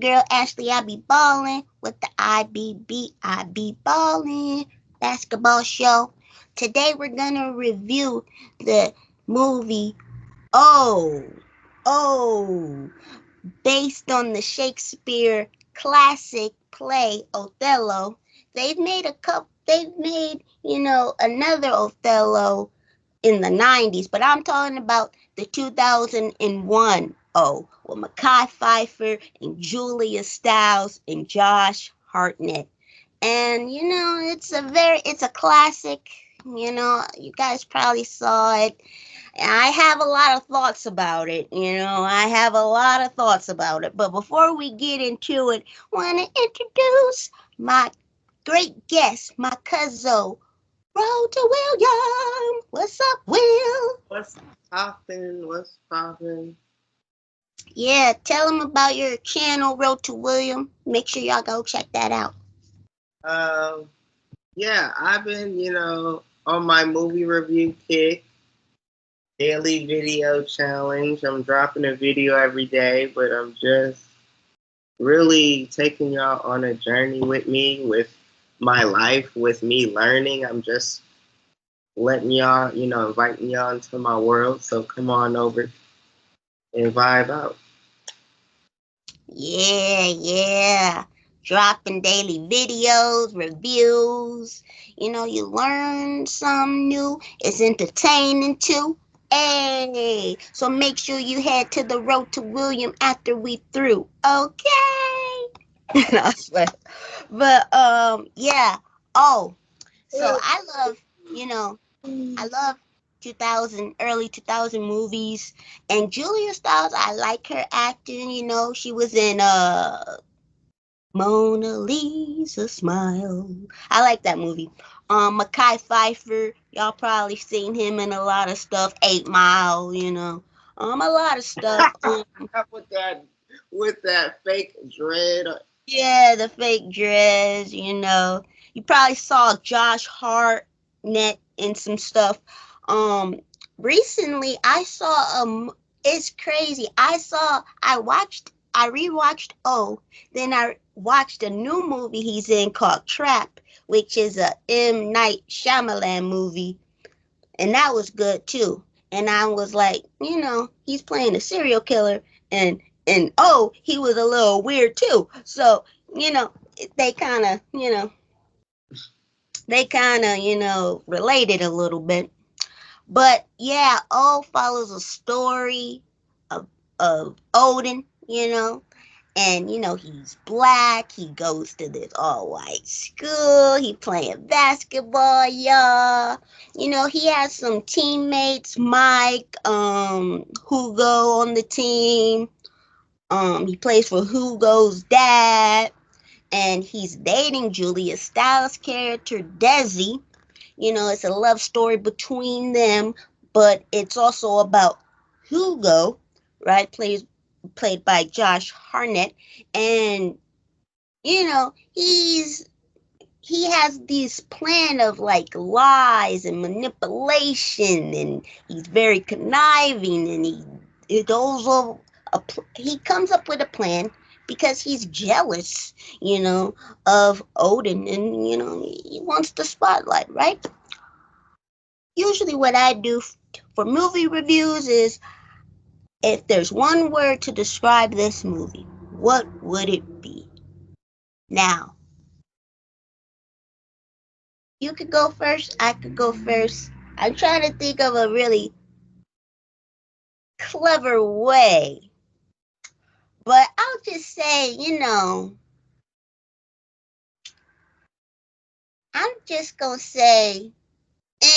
girl Ashley. I be ballin' with the IBB. I be ballin' basketball show. Today we're gonna review the movie Oh, Oh, based on the Shakespeare classic play Othello. They've made, another Othello in the 90s, but I'm talking about the 2001 with Mekhi Phifer and Julia Stiles and Josh Hartnett. And it's a classic. You guys probably saw it. I have a lot of thoughts about it. I have a lot of thoughts about it. But before we get into it, I want to introduce my great guest, my cousin, Roll to William. What's up, Will? What's poppin'? What's poppin'? Yeah, tell them about your channel, Roll to William. Make sure y'all go check that out. Um, yeah, I've been, on my movie review kick, daily video challenge. I'm dropping a video every day, but I'm just really taking y'all on a journey with me, with my life, with me learning. I'm just letting y'all, inviting y'all into my world. So come on over and vibe out. Yeah. Dropping daily videos, reviews. You learn something new. It's entertaining too. Hey, so make sure you head to the Road to William after we through. Okay. No, I swear. But yeah. Oh, so you know, I love 2000, early 2000 movies. And Julia Stiles, I like her acting. She was in Mona Lisa Smile. I like that movie. Mekhi Phifer, y'all probably seen him in a lot of stuff. 8 Mile, a lot of stuff. with that, with that fake dread. Yeah, the fake dreads. You probably saw Josh Hartnett in some stuff. Um, Recently I saw it's crazy. I rewatched then I watched a new movie he's in called Trap, which is a M Night Shyamalan movie, and that was good too. And I was like, he's playing a serial killer, and he was a little weird too. So you know, they kind of, related a little bit. But yeah, follows a story of Odin, and he's black. He goes to this all white school. He playing basketball, y'all. He has some teammates, Mike, Hugo on the team. He plays for Hugo's dad, and he's dating Julia Stiles' character Desi. It's a love story between them, but it's also about Hugo, right? Played by Josh Hartnett, and he has this plan of like lies and manipulation, and he's very conniving, and he goes over he comes up with a plan because he's jealous, of Odin, and he wants the spotlight, right? Usually, what I do for movie reviews is, if there's one word to describe this movie, what would it be? Now, you could go first. I could go first. I'm trying to think of a really clever way. But I'll just say, I'm just going to say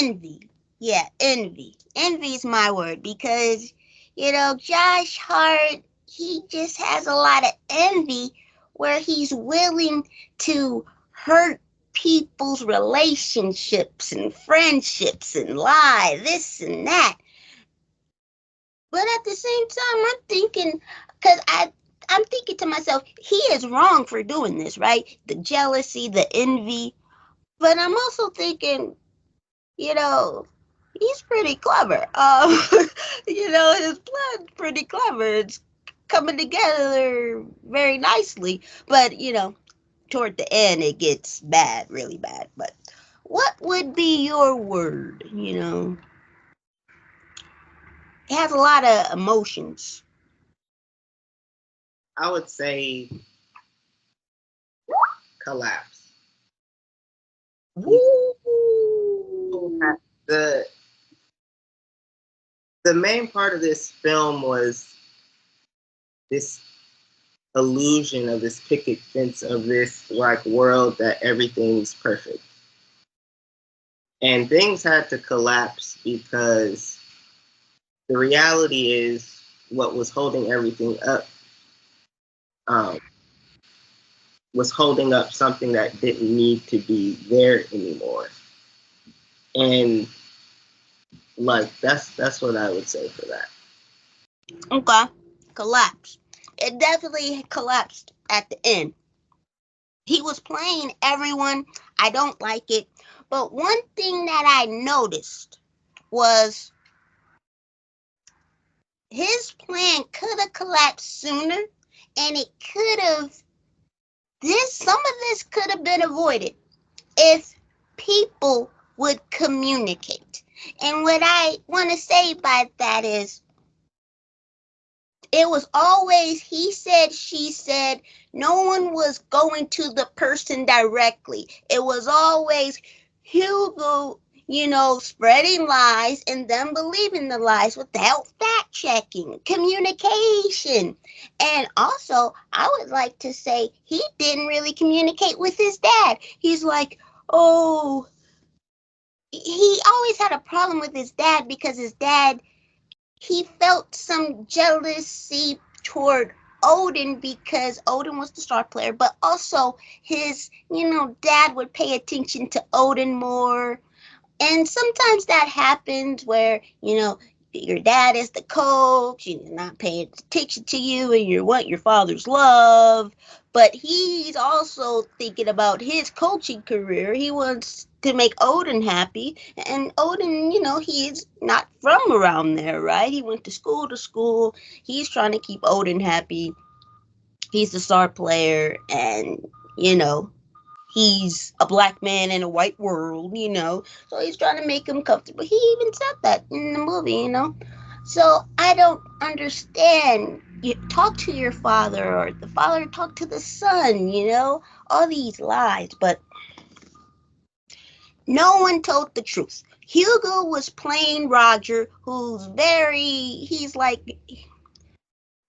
envy. Yeah, envy. Envy is my word because, Josh Hart, he just has a lot of envy where he's willing to hurt people's relationships and friendships and lie, this and that. But at the same time, I'm thinking, because I'm thinking to myself, he is wrong for doing this, right? The jealousy, the envy. But I'm also thinking, you know, he's pretty clever. His plan's pretty clever. coming together very nicely. But, toward the end, it gets bad, really bad. But what would be your word? It has a lot of emotions. I would say collapse. He Woo! the the main part of this film was this illusion of this picket fence of this like world that everything's perfect. And things had to collapse because the reality is what was holding everything up um, was holding up something that didn't need to be there anymore. And like that's what I would say for that. Okay. Collapse. It definitely collapsed at the end. He was playing everyone. I don't like it. But one thing that I noticed was his plan could have collapsed sooner, and it could have some of this could have been avoided if people would communicate. And what I want to say by that is it was always he said, she said. No one was going to the person directly. It was always Hugo, spreading lies and then believing the lies without fact checking, communication. And also, I would like to say he didn't really communicate with his dad. He's like, oh, he always had a problem with his dad because his dad he felt some jealousy toward Odin because Odin was the star player, but also his, dad would pay attention to Odin more. And sometimes that happens where, your dad is the coach and he's not paying attention to you and you want your father's love. But he's also thinking about his coaching career. He wants to make Odin happy. And Odin, he's not from around there, right? He went to school to school. He's trying to keep Odin happy. He's the star player and, you know, he's a black man in a white world. So he's trying to make him comfortable. He even said that in the movie. So I don't understand. You talk to your father, or the father talk to the son. All these lies, but no one told the truth. Hugo was playing Roger, he's like,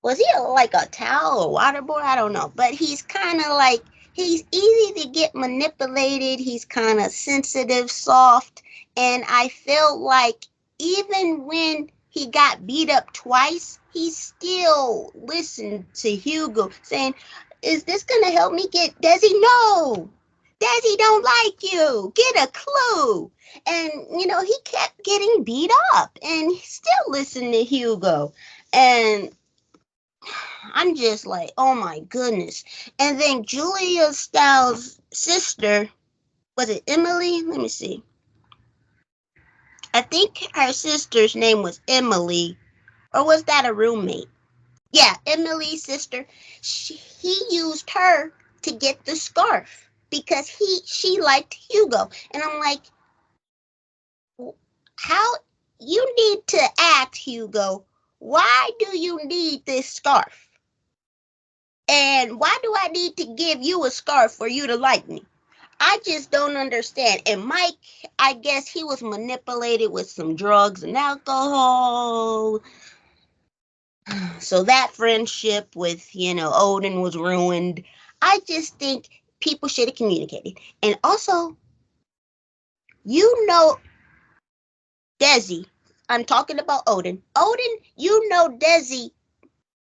was he like a towel or water boy? I don't know. But he's kind of like, he's easy to get manipulated. He's kind of sensitive, soft. And I feel like even when he got beat up twice, he still listened to Hugo saying, is this going to help me get Desi? No. Desi don't like you. Get a clue. And, he kept getting beat up and he still listened to Hugo. And I'm just like, oh my goodness. And then Julia Stiles' sister, was it Emily? Let me see. I think her sister's name was Emily, or was that a roommate? Yeah, Emily's sister. He used her to get the scarf because she liked Hugo. And I'm like, how you need to act, Hugo. Why do you need this scarf? And why do I need to give you a scarf for you to like me? I just don't understand. And Mike, I guess he was manipulated with some drugs and alcohol. So that friendship with, Odin was ruined. I just think people should have communicated. And also, you know Desi. I'm talking about Odin. Odin, you know Desi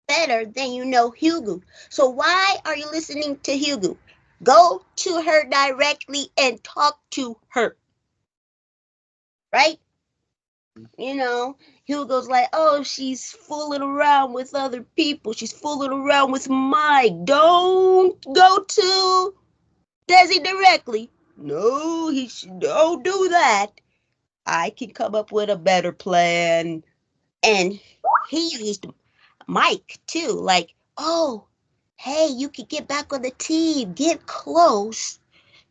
better than you know Hugo. So why are you listening to Hugo? Go to her directly and talk to her, right? Hugo's like, oh, she's fooling around with other people. She's fooling around with Mike. Don't go to Desi directly. No, don't do that. I can come up with a better plan. And he used Mike too. Like, oh, hey, you could get back on the team, get close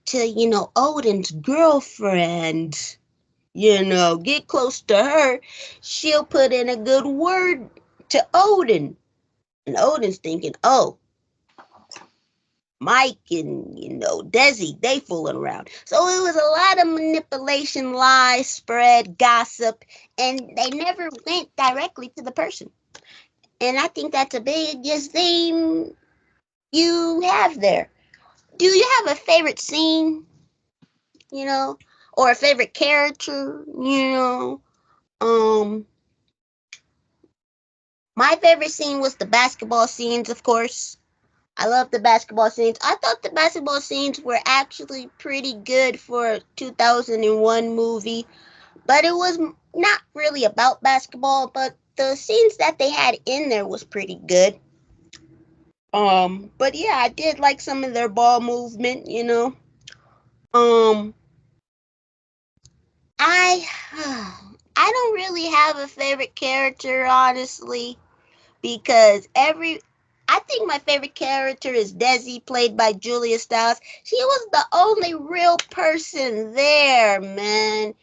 to, Odin's girlfriend. Get close to her. She'll put in a good word to Odin. And Odin's thinking, oh, Mike and, Desi, they fooling around. So it was a lot of manipulation, lies, spread, gossip, and they never went directly to the person. And I think that's a biggest theme you have there. Do you have a favorite scene, you know, or a favorite character, my favorite scene was the basketball scenes, of course. I love the basketball scenes. I thought the basketball scenes were actually pretty good for a 2001 movie, but it was not really about basketball, but the scenes that they had in there was pretty good. But yeah, I did like some of their ball movement. Um, I I don't really have a favorite character, honestly, because I think my favorite character is Desi, played by Julia Stiles. She was the only real person there, man.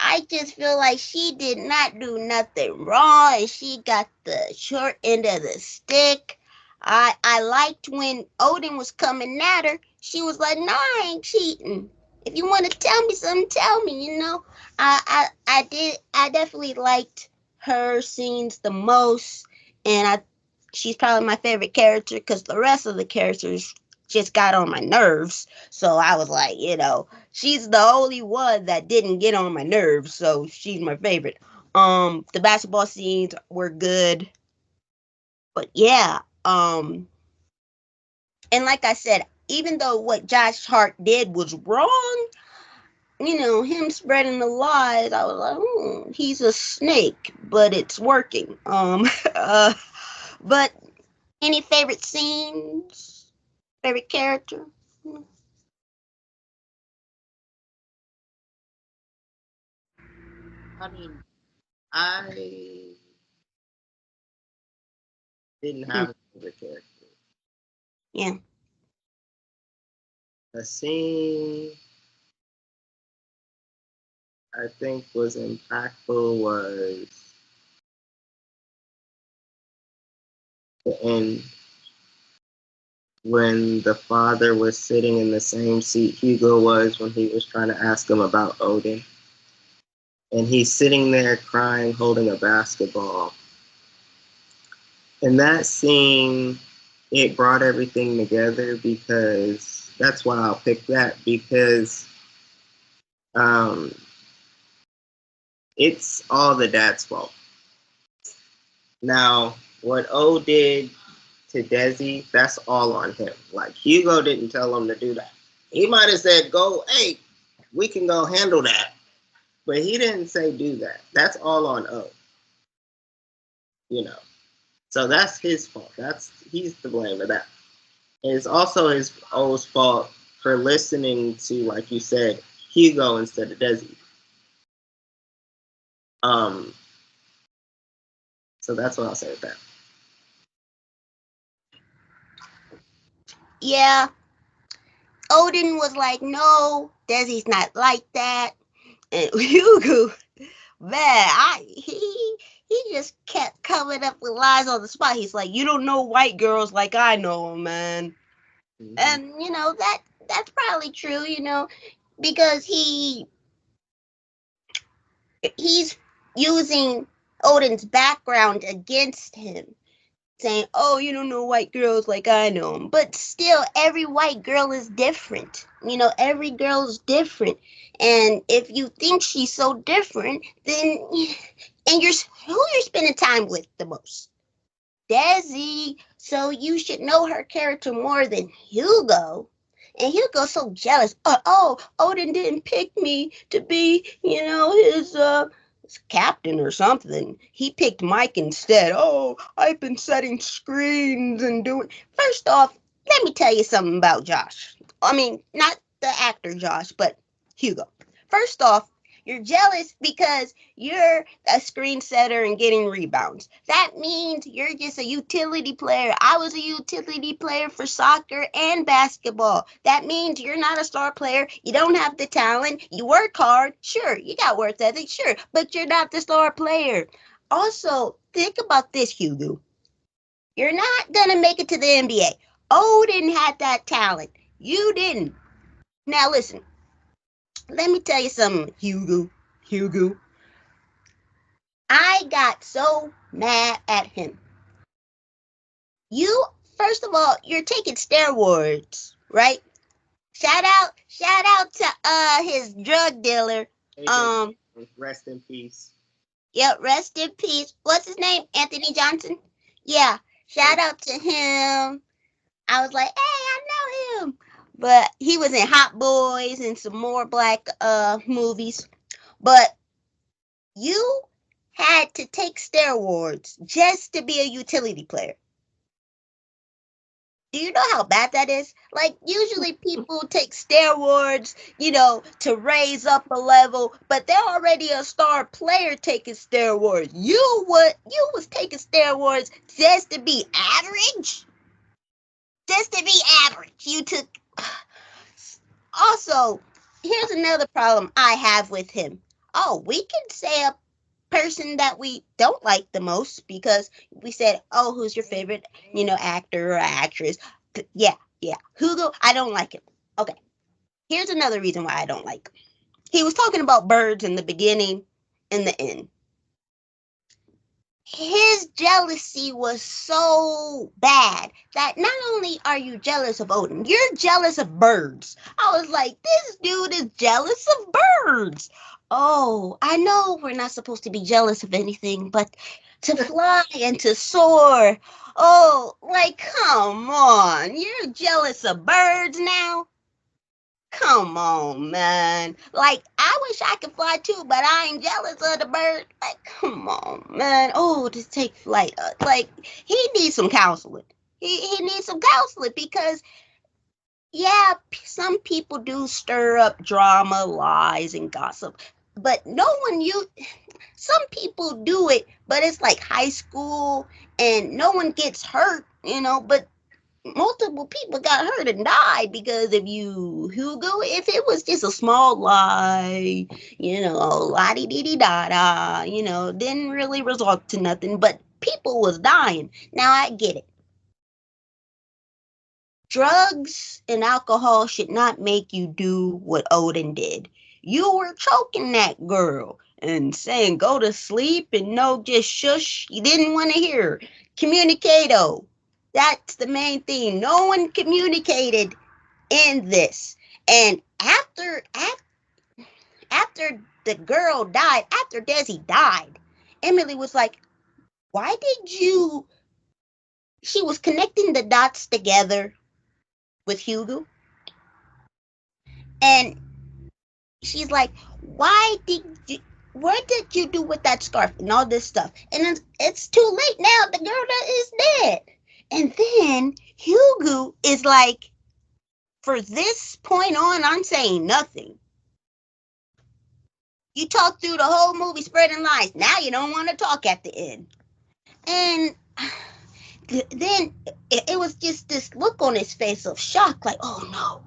I just feel like she did not do nothing wrong and she got the short end of the stick. I liked when Odin was coming at her. She was like, "No, I ain't cheating. If you want to tell me something, tell me." I definitely liked her scenes the most, and she's probably my favorite character because the rest of the characters just got on my nerves. So I was like, she's the only one that didn't get on my nerves, so she's my favorite. The basketball scenes were good, but yeah, and like I said, even though what Josh Hart did was wrong, him spreading the lies, I was like, he's a snake, but it's working. But any favorite scenes, favorite character? I mean, I didn't Hmm. have a favorite character. Yeah. A scene I think was impactful was the end when the father was sitting in the same seat Hugo was when he was trying to ask him about Odin. And he's sitting there crying, holding a basketball. And that scene, it brought everything together because that's why I'll pick that because um, it's all the dad's fault. Now, what O did to Desi, that's all on him. Like Hugo didn't tell him to do that. He might have said, "Go, hey, we can go handle that," but he didn't say do that. That's all on O. You know, so that's his fault. He's to blame for that. And it's also his O's fault for listening to, like you said, Hugo instead of Desi. Um, so that's what I'll say with that. Yeah, Odin was like, no, Desi's not like that. And Hugo, man, he just kept coming up with lies on the spot. He's like, you don't know white girls like I know them, man. Mm-hmm. And that's probably true, because he's using Odin's background against him, saying, "Oh, you don't know white girls like I know them." But still, every white girl is different. Every girl's different. And if you think she's so different, then and who you're spending time with the most? Desi. So you should know her character more than Hugo. And Hugo's so jealous. Oh, Odin didn't pick me to be, his captain or something. He picked Mike instead. Oh, I've been setting screens and doing. First off, let me tell you something about Josh. I mean, not the actor Josh, but Hugo. First off, You're jealous because you're a screen setter and getting rebounds. That means you're just a utility player. I was a utility player for soccer and basketball. That means you're not a star player. You don't have the talent. You work hard. Sure, you got work ethic. Sure, but you're not the star player. Also, think about this, Hugo. You're not going to make it to the NBA. Odin had that talent. You didn't. Now, listen, let me tell you something, Hugo. Hugo. I got so mad at him. You, first of all, you're taking steroids, right? Shout out to his drug dealer. AJ, Um, rest in peace. yep, rest in peace. What's his name? Anthony Johnson? Yeah, shout out to him. I was like, hey, I know him. But he was in Hot Boys and some more black movies. But you had to take steroids just to be a utility player. Do you know how bad that is? Like, usually people take steroids, to raise up a level, but they're already a star player taking steroids. You was taking steroids just to be average? Just to be average. You took Also, here's another problem I have with him. Oh, we can say a person that we don't like the most because we said, "Oh, who's your favorite, actor or actress?" Yeah, yeah. Hugo, I don't like him. Okay. Here's another reason why I don't like him. He was talking about birds in the beginning and the end. His jealousy was so bad that not only are you jealous of Odin, you're jealous of birds. I was like, this dude is jealous of birds. Oh, I know we're not supposed to be jealous of anything, but to fly and to soar. Oh, like, come on. You're jealous of birds now? Come on, man. Like, I wish I could fly too, but I ain't jealous of the bird. Like, come on, man. Oh, to take flight. Like, he needs some counseling. He needs some counseling because, yeah, some people do stir up drama, lies, and gossip. But some people do it, but it's like high school and no one gets hurt, but multiple people got hurt and died because of you, Hugo. If it was just a small lie, la di di di da da, didn't really result to nothing, but people was dying. Now I get it. Drugs and alcohol should not make you do what Odin did. You were choking that girl and saying go to sleep and no, just shush. You didn't want to hear. Communicado. That's the main thing. No one communicated in this. And after the girl died, after Desi died, Emily was like, "Why did you?" She was connecting the dots together with Hugo, and she's like, "Why did you?" What did you do with that scarf and all this stuff? And it's too late now. The girl is dead. And then Hugo is like, for this point on, I'm saying nothing. You talk through the whole movie spreading lies. Now you don't want to talk at the end. And then it was just this look on his face of shock, like, oh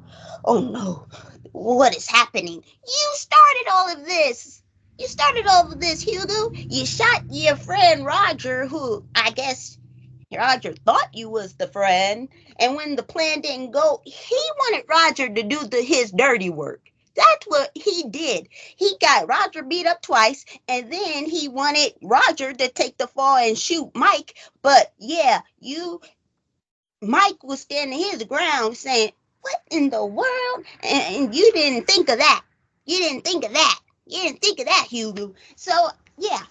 no, what is happening? You started all of this. You started all of this, Hugo. You shot your friend Roger, who I guess Roger thought you was the friend, and when the plan didn't go, he wanted Roger to do his dirty work. That's what he did. He got Roger beat up twice, and then he wanted Roger to take the fall and shoot Mike. But yeah, Mike was standing his ground saying, "What in the world?" And you didn't think of that. You didn't think of that. You didn't think of that, Hugo. So yeah,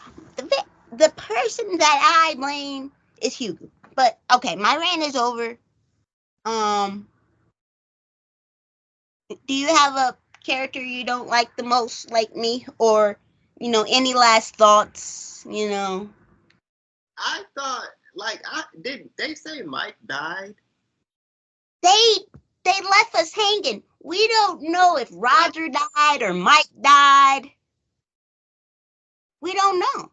the person that I blame is Hugo. But okay, my rant is over. Um, do you have a character you don't like the most, like me, or any last thoughts? I thought, like, I did. They say Mike died. They they left us hanging. We don't know if Roger died or Mike died. We don't know.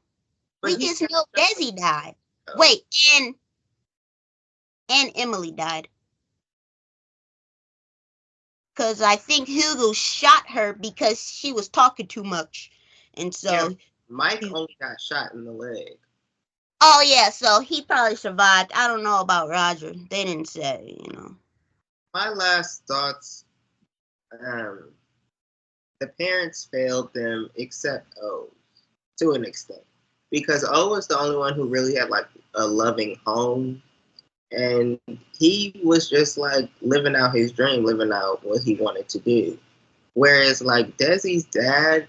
But We he just said know that. Desi died. Wait, and Emily died. Because I think Hugo shot her because she was talking too much. And Yeah, so, Mike only got shot in the leg. oh yeah, so he probably survived. I don't know about Roger. They didn't say. My last thoughts, um, the parents failed them except O to an extent. Because O was the only one who really had like a loving home. And he was just like living out his dream, living out what he wanted to do. Whereas like Desi's dad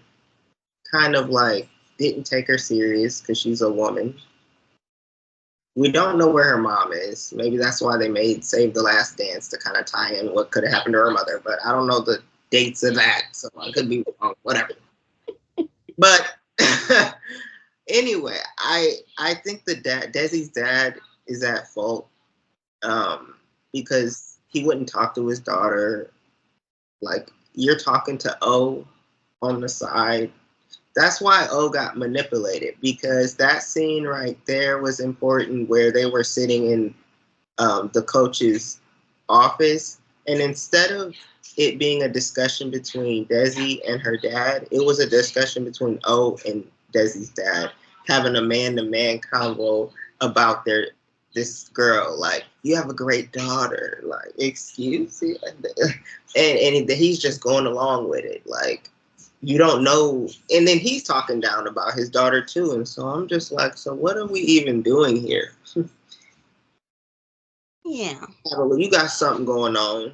kind of like didn't take her serious because she's a woman. We don't know where her mom is. Maybe that's why they made Save the Last Dance to kind of tie in what could have happened to her mother. But I don't know the dates of that, so I could be wrong. Whatever. But anyway, I think the Desi's dad is at fault um, because he wouldn't talk to his daughter. Like you're talking to O on the side. That's why O got manipulated because that scene right there was important where they were sitting in the coach's office, and instead of it being a discussion between Desi and her dad, it was a discussion between O and Desi's dad, having a man-to-man convo about this girl. Like, you have a great daughter. Like, excuse me, and he's just going along with it. Like, you don't know, and then he's talking down about his daughter too, and so I'm just like, so what are we even doing here? yeah. You got something going on.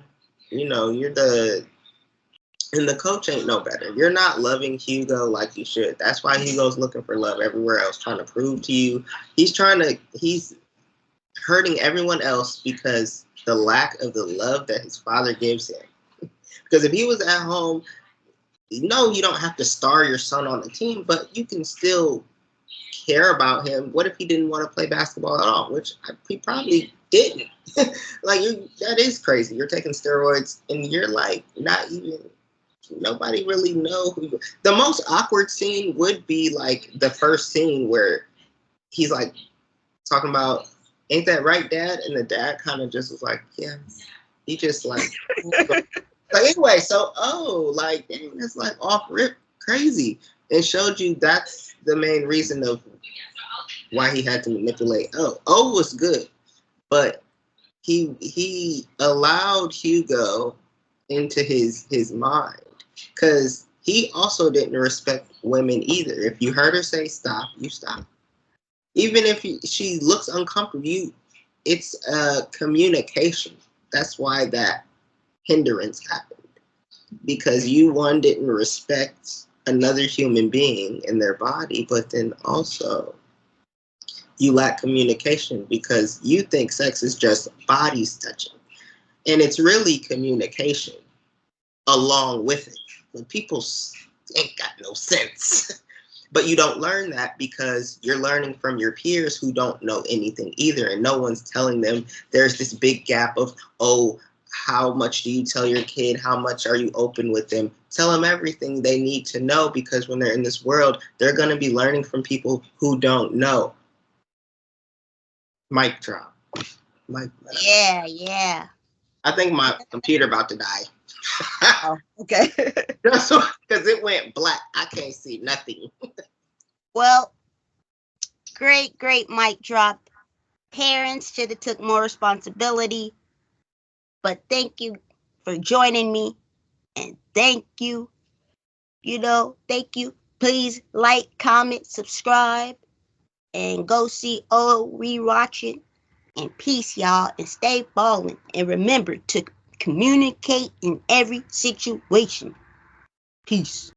You know, and the coach ain't no better. You're not loving Hugo like you should. That's why Hugo's looking for love everywhere else, trying to prove to you. He's hurting everyone else because the lack of the love that his father gives him. Because if he was at home, no, you don't have to star your son on the team, but you can still care about him. What if he didn't want to play basketball at all? Which he probably didn't. Like that is crazy. You're taking steroids and you're like not even. Nobody really know who. The most awkward scene would be like the first scene where he's like talking about, "Ain't that right, Dad?" And the dad kind of just was like, "Yeah." He just like anyway. So like dang, it's like off rip crazy. It showed you that's the main reason of why he had to manipulate O. O was good, but he allowed Hugo into his mind because he also didn't respect women either. If you heard her say stop, you stop. Even if she looks uncomfortable, it's communication. That's why that hindrance happened because you one didn't respect another human being in their body, but then also you lack communication because you think sex is just bodies touching. And it's really communication along with it. When people ain't got no sense. But you don't learn that because you're learning from your peers who don't know anything either. And no one's telling them there's this big gap of, oh, how much do you tell your kid? How much are you open with them? Tell them everything they need to know because when they're in this world, they're going to be learning from people who don't know. Mic drop. Mic drop. Yeah, yeah. I think my computer about to die. Oh, okay. Just because it went black. I can't see nothing. Well, great mic drop. Parents should have took more responsibility. But thank you for joining me. And thank you. Please like, comment, subscribe, and go see O rewatch it. And peace, y'all, and stay ballin'. And remember to communicate in every situation. Peace.